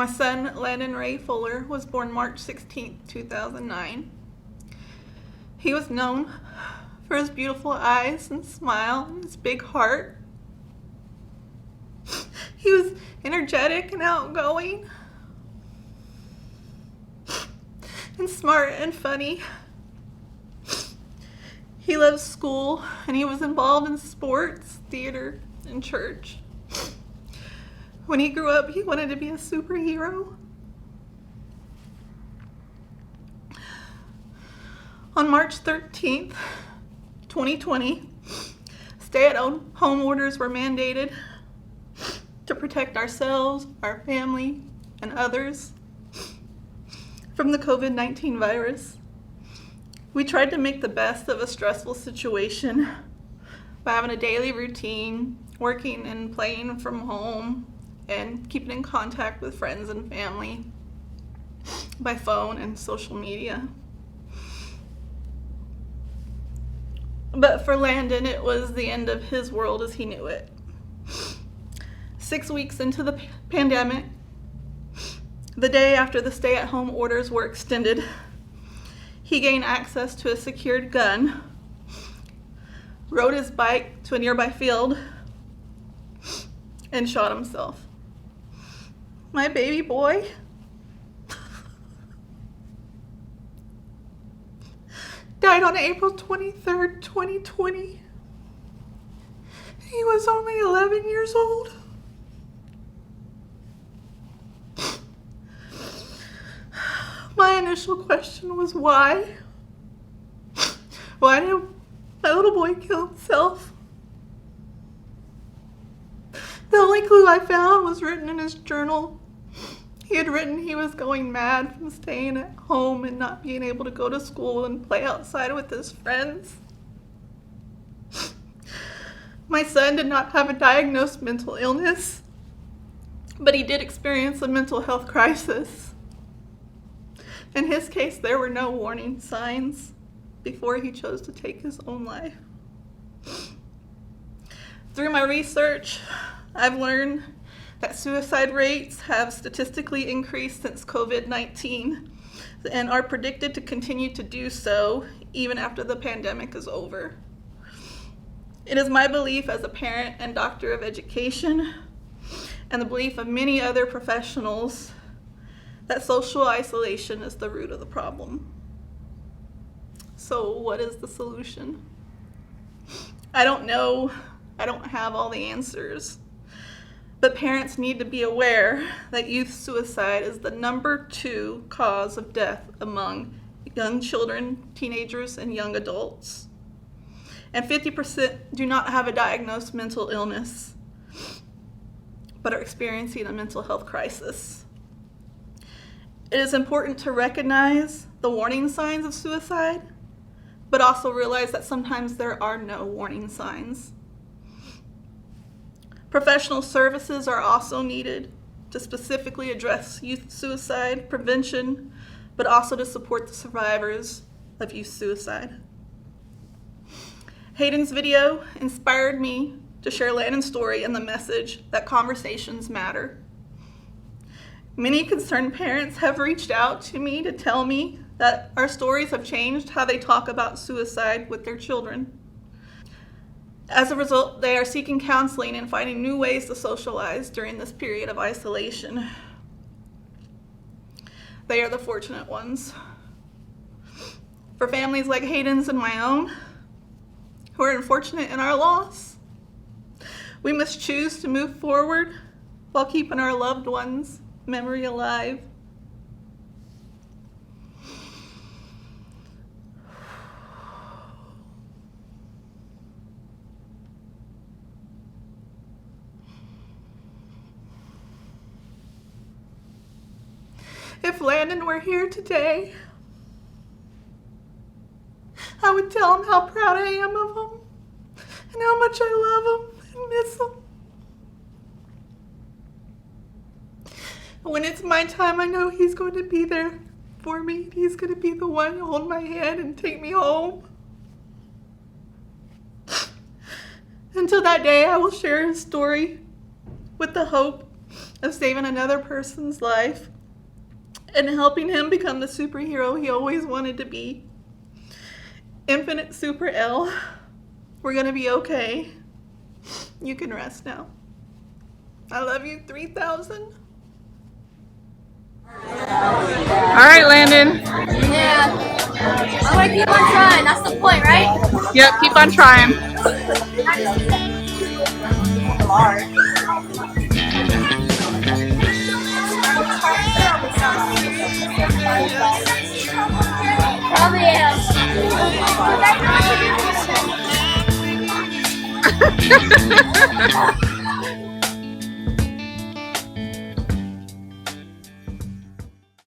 My son, Landon Ray Fuller, was born March 16, 2009. He was known for his beautiful eyes and smile and his big heart. He was energetic and outgoing and smart and funny. He loved school and he was involved in sports, theater, and church. When he grew up, he wanted to be a superhero. On March 13th, 2020, stay-at-home orders were mandated to protect ourselves, our family, and others from the COVID-19 virus. We tried to make the best of a stressful situation by having a daily routine, working and playing from home, and keeping in contact with friends and family by phone and social media. But for Landon, it was the end of his world as he knew it. 6 weeks into the pandemic, the day after the stay-at-home orders were extended, he gained access to a secured gun, rode his bike to a nearby field, and shot himself. My baby boy died on April 23rd, 2020. He was only 11 years old. My initial question was why? Why did my little boy kill himself? The only clue I found was written in his journal. He had written he was going mad from staying at home and not being able to go to school and play outside with his friends. My son did not have a diagnosed mental illness, but he did experience a mental health crisis. In his case, there were no warning signs before he chose to take his own life. Through my research, I've learned that suicide rates have statistically increased since COVID-19 and are predicted to continue to do so even after the pandemic is over. It is my belief as a parent and doctor of education, and the belief of many other professionals, that social isolation is the root of the problem. So what is the solution? I don't know. I don't have all the answers. But parents need to be aware that youth suicide is the number 2 cause of death among young children, teenagers, and young adults. And 50% do not have a diagnosed mental illness, but are experiencing a mental health crisis. It is important to recognize the warning signs of suicide, but also realize that sometimes there are no warning signs. Professional services are also needed to specifically address youth suicide prevention, but also to support the survivors of youth suicide. Hayden's video inspired me to share Landon's story and the message that conversations matter. Many concerned parents have reached out to me to tell me that our stories have changed how they talk about suicide with their children. As a result, they are seeking counseling and finding new ways to socialize during this period of isolation. They are the fortunate ones. For families like Hayden's and my own, who are unfortunate in our loss, we must choose to move forward while keeping our loved ones' memory alive. If Landon were here today, I would tell him how proud I am of him and how much I love him and miss him. When it's my time, I know he's going to be there for me. He's going to be the one to hold my hand and take me home. Until that day, I will share his story with the hope of saving another person's life and helping him become the superhero he always wanted to be. Infinite Super L, we're gonna be okay. You can rest now. I love you 3,000. All right, Landon. Yeah. I'm gonna keep on trying. That's the point, right? Yep, keep on trying. Probably am.